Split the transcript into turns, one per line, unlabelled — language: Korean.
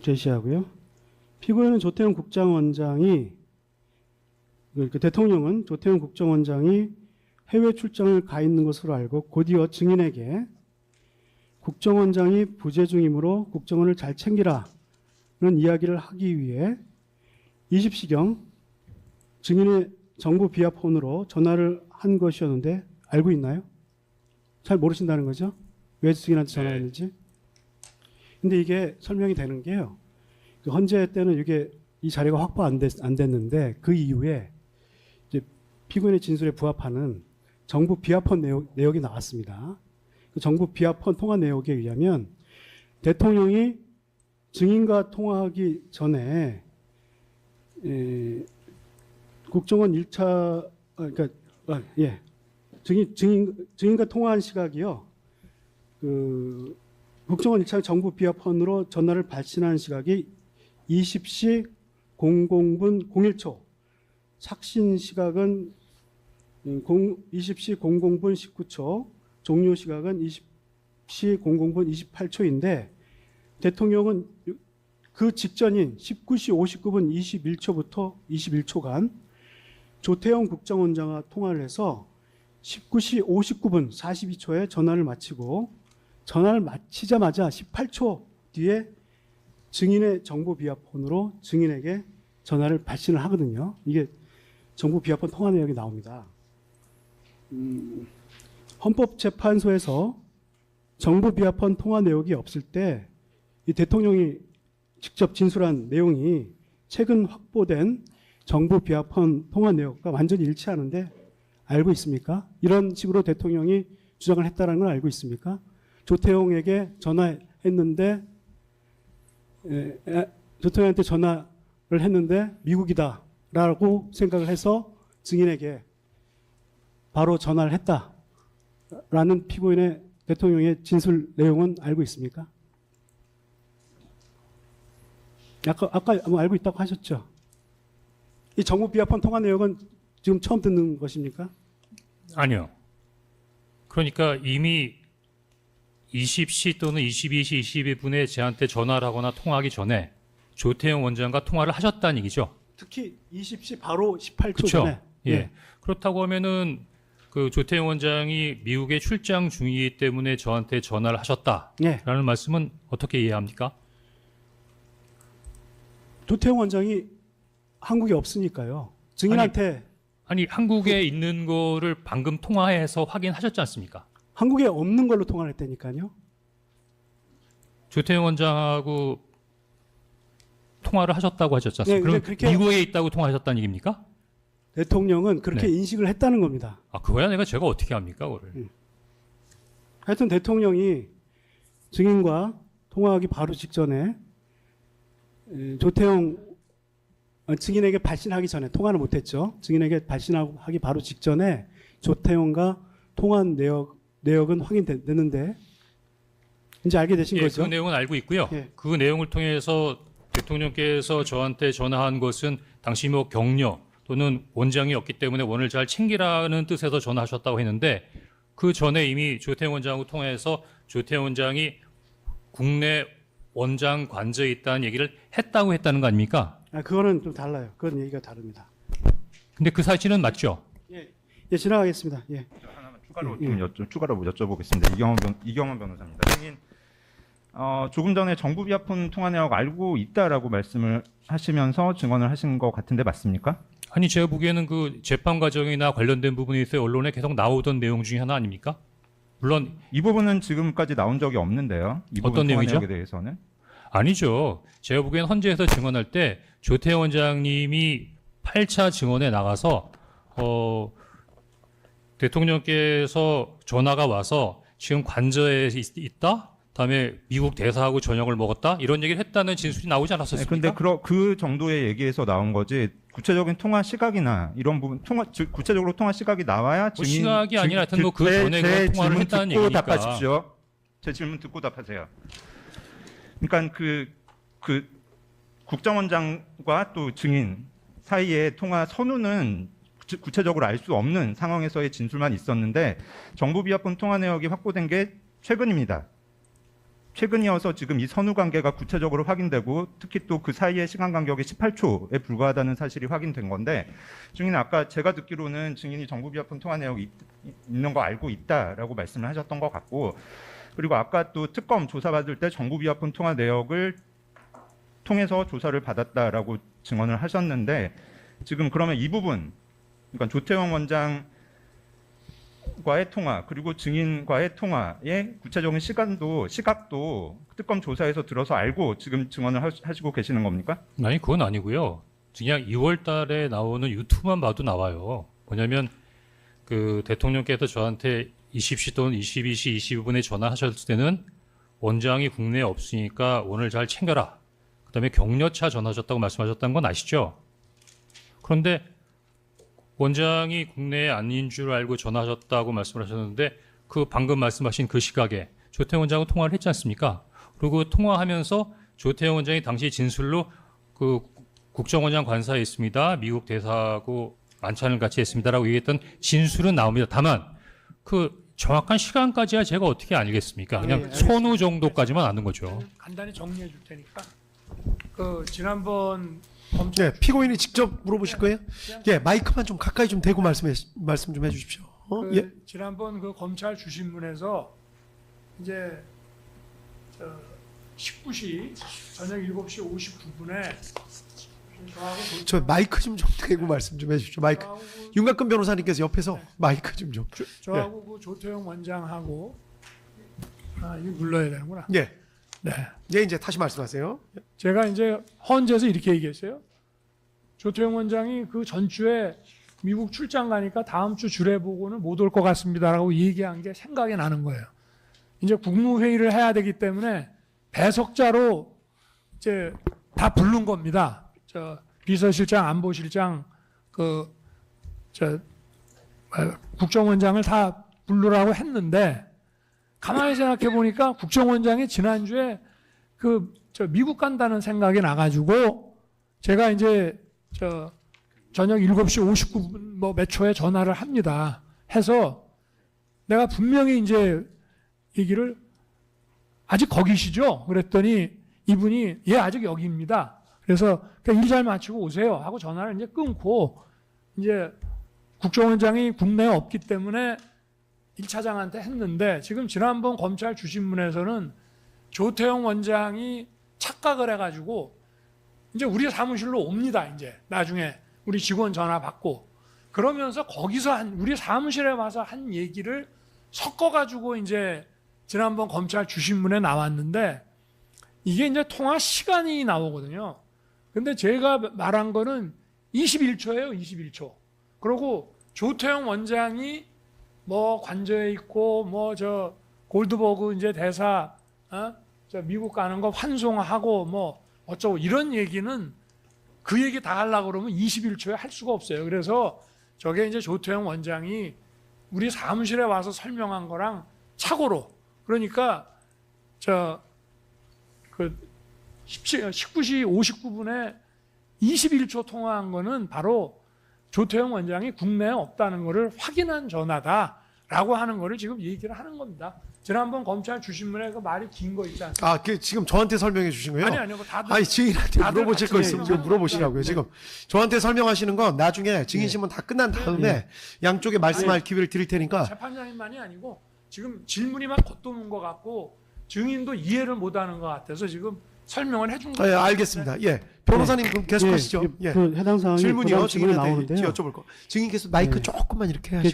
제시하고요. 피고인은 조태용 국정원장이 그러니까 대통령은 조태용 국정원장이 해외 출장을 가 있는 것으로 알고 곧이어 증인에게 국정원장이 부재 중이므로 국정원을 잘 챙기라는 이야기를 하기 위해 20시경 증인의 정부 비하폰으로 전화를 한 것이었는데 알고 있나요? 잘 모르신다는 거죠? 왜 증인한테 전화했는지? 근데 이게 설명이 되는 게요. 그 헌재 때는 이게 이 자료가 확보 안 됐는데 그 이후에 이제 피고인의 진술에 부합하는 정부 비하폰 내역이 나왔습니다. 그 정부 비하폰 통화 내역에 의하면 대통령이 증인과 통화하기 전에 국정원 1차 증인과 통화한 시각이요. 그 국정원 1차 정부 비하폰으로 전화를 발신한 시각이 20시 00분 01초. 착신 시각은 20시 00분 19초. 종료 시각은 20시 00분 28초인데 대통령은 그 직전인 19시 59분 21초부터 21초간 조태용 국정원장과 통화를 해서 19시 59분 42초에 전화를 마치고 전화를 마치자마자 18초 뒤에 증인의 정보 비하폰으로 증인에게 전화를 발신을 하거든요. 이게 정보 비하폰 통화 내역이 나옵니다. 헌법재판소에서 정보 비하폰 통화 내역이 없을 때 이 대통령이 직접 진술한 내용이 최근 확보된 정보 비하폰 통화 내역과 완전히 일치하는데 알고 있습니까? 이런 식으로 대통령이 주장을 했다는 걸 알고 있습니까? 조태용에게 전화했는데 조태용한테 전화를 했는데 미국이다라고 생각을 해서 증인에게 바로 전화를 했다라는 피고인의 대통령의 진술 내용은 알고 있습니까? 아까 뭐 알고 있다고 하셨죠? 이 정부 비하폰 통화 내역은 지금 처음 듣는 것입니까?
아니요. 그러니까 이미 20시 또는 22시 22분에 저한테 전화를 하거나 통화하기 전에 조태용 원장과 통화를 하셨다는 얘기죠.
특히 20시 바로 18초
그쵸?
전에.
예. 그렇다고 하면은 그 조태용 원장이 미국에 출장 중이기 때문에 저한테 전화를 하셨다라는 말씀은 어떻게 이해합니까?
조태용 원장이 한국에 없으니까요. 증인한테
아니 한국에 있는 거를 방금 통화해서 확인하셨지 않습니까?
한국에 없는 걸로 통화를 했다니까요.
조태용 원장하고 통화를 하셨다고 하셨지 않습니까?
네,
그럼 미국에 있다고 통화하셨다는 얘기입니까?
대통령은 그렇게 인식을 했다는 겁니다.
아, 그거야 제가 어떻게 합니까, 그거를?
하여튼 대통령이 증인과 통화하기 바로 직전에 조태용 증인에게 발신하기 전에 통화를 못했죠. 증인에게 발신하기 바로 직전에 조태용과 통화한 내역은 확인됐는데 이제 알게 되신 거죠?
그 내용은 알고 있고요.
예.
그 내용을 통해서 대통령께서 저한테 전화한 것은 당시 뭐 격려 또는 원장이 없기 때문에 원을 잘 챙기라는 뜻에서 전화하셨다고 했는데 그 전에 이미 조태용 원장하고 통화해서 조태용 원장이 국내 원장 관저에 있다는 얘기를 했다는 거 아닙니까?
그거는 좀 달라요. 그건 얘기가 다릅니다.
근데 그 사실은 맞죠?
예, 지나가겠습니다. 예.
하나만 추가로 여쭤보겠습니다. 이경원 변호사입니다. 증인, 조금 전에 정부 비하폰 통화 내역 알고 있다라고 말씀을 하시면서 증언을 하신 것 같은데 맞습니까?
아니 제가 보기에는 그 재판 과정이나 관련된 부분에 있어 언론에 계속 나오던 내용 중에 하나 아닙니까? 물론
이 부분은 지금까지 나온 적이 없는데요. 이 부분
어떤
통화
내용이죠?
내역에 대해서는
아니죠. 제가 보기엔 헌재에서 증언할 때 조태용 원장님이 8차 증언에 나가서 대통령께서 전화가 와서 지금 관저에 있다? 다음에 미국 대사하고 저녁을 먹었다? 이런 얘기를 했다는 진술이 나오지 않았었습니까?
그런데 그 정도의 얘기에서 나온 거지 구체적인 통화 시각이나 이런 부분 구체적으로 통화 시각이 나와야
뭐 시각이 아니라 하여튼 뭐 그 전에 그런 통화를 했다는
듣고
얘기니까.
답하십시오. 제 질문 듣고 답하세요. 그러니까 그 국정원장과 또 증인 사이의 통화 선우는 구체적으로 알 수 없는 상황에서의 진술만 있었는데 정부 비하폰 통화 내역이 확보된 게 최근입니다. 최근이어서 지금 이 선후 관계가 구체적으로 확인되고 특히 또 그 사이의 시간 간격이 18초에 불과하다는 사실이 확인된 건데 증인 아까 제가 듣기로는 증인이 정부비화폰 통화 내역이 있는 거 알고 있다라고 말씀을 하셨던 것 같고 그리고 아까 또 특검 조사받을 때 정부비화폰 통화 내역을 통해서 조사를 받았다라고 증언을 하셨는데 지금 그러면 이 부분 그러니까 조태영 원장과의 통화 그리고 증인과의 통화의 구체적인 시각도 특검 조사에서 들어서 알고 지금 증언을 하시고 계시는 겁니까?
아니 그건 아니고요. 그냥 2월 달에 나오는 유튜브만 봐도 나와요. 뭐냐면 그 대통령께서 저한테 20시 또는 22시 22분에 전화하셨을 때는 원장이 국내에 없으니까 오늘 잘 챙겨라. 그다음에 격려차 전화하셨다고 말씀하셨다는 건 아시죠? 그런데 원장이 국내에 아닌 줄 알고 전화하셨다고 말씀하셨는데 그 방금 말씀하신 그 시각에 조태영 원장은 통화를 했지 않습니까? 그리고 통화하면서 조태영 원장이 당시 진술로 그 국정원장 관사에 있습니다. 미국 대사하고 만찬을 같이 했습니다라고 얘기했던 진술은 나옵니다. 다만 그 정확한 시간까지야 제가 어떻게 알겠습니까? 그냥 선후 정도까지만 아는 거죠.
간단히 정리해 줄 테니까 그 지난번 검찰
예, 피고인이 직접 물어보실 거예요? 예, 마이크만 좀 가까이 좀 대고 말씀 좀 해주십시오. 예.
지난번 그 검찰 주신문에서 이제 19시 저녁 7시 59분에
저 마이크 좀 대고 말씀 좀 해주십시오. 마이크. 윤곽근 변호사님께서 옆에서 마이크 좀.
저하고 그 조태영 원장하고 이거 눌러야 되는구나.
예.
네.
예, 이제 다시 말씀하세요.
제가 이제 헌재에서 이렇게 얘기했어요. 조태영 원장이 그 전주에 미국 출장 가니까 다음 주 주례 보고는 못 올 것 같습니다라고 얘기한 게 생각이 나는 거예요. 이제 국무회의를 해야 되기 때문에 배석자로 이제 다 부른 겁니다. 저 비서실장, 안보실장, 국정원장을 다 부르라고 했는데 가만히 생각해 보니까 국정원장이 지난주에 미국 간다는 생각이 나가지고 제가 이제 저녁 7시 59분 뭐 몇 초에 전화를 합니다. 해서 내가 분명히 이제 얘기를 아직 거기시죠? 그랬더니 이분이 예 아직 여기입니다. 그래서 일 잘 마치고 오세요 하고 전화를 이제 끊고 이제 국정원장이 국내에 없기 때문에 1차장한테 했는데 지금 지난번 검찰 주신문에서는 조태영 원장이 착각을 해가지고 이제 우리 사무실로 옵니다. 이제 나중에 우리 직원 전화 받고 그러면서 거기서 우리 사무실에 와서 한 얘기를 섞어가지고 이제 지난번 검찰 주신문에 나왔는데 이게 이제 통화 시간이 나오거든요. 근데 제가 말한 거는 21초예요. 21초. 그리고 조태영 원장이 뭐 관저에 있고 뭐 저 골드버그 이제 대사 저 미국 가는 거 환송하고 뭐 어쩌고 이런 얘기는 그 얘기 다 하려고 그러면 21초에 할 수가 없어요. 그래서 저게 이제 조태영 원장이 우리 사무실에 와서 설명한 거랑 착오로 그러니까 19시 59분에 21초 통화한 거는 바로 조태영 원장이 국내에 없다는 것을 확인한 전화다라고 하는 거를 지금 얘기를 하는 겁니다. 지난번 검찰 주신문에 그 말이 긴 거 있지 않습니까?
아, 그 지금 저한테 설명해 주신 거예요?
아니요. 다들
아니, 증인한테
다들
물어보실 거
같이
있으면
얘기해요.
좀 물어보시라고요.
네.
지금 저한테 설명하시는 건 나중에 증인신문 다 끝난 다음에 양쪽에 말씀할 기회를 드릴 테니까.
재판장님만이 아니고 지금 질문이 막 겉도는 것 같고 증인도 이해를 못하는 것 같아서 지금 설명을 해준
아,
거예요.
예, 알겠습니다. 예, 변호사님 그럼 계속하시죠. 예,
그 해당 사항이
질문이요.
부담 질문에
증인한테
나오는데요.
여쭤볼 거. 증인께서 마이크 조금만 이렇게 하시고.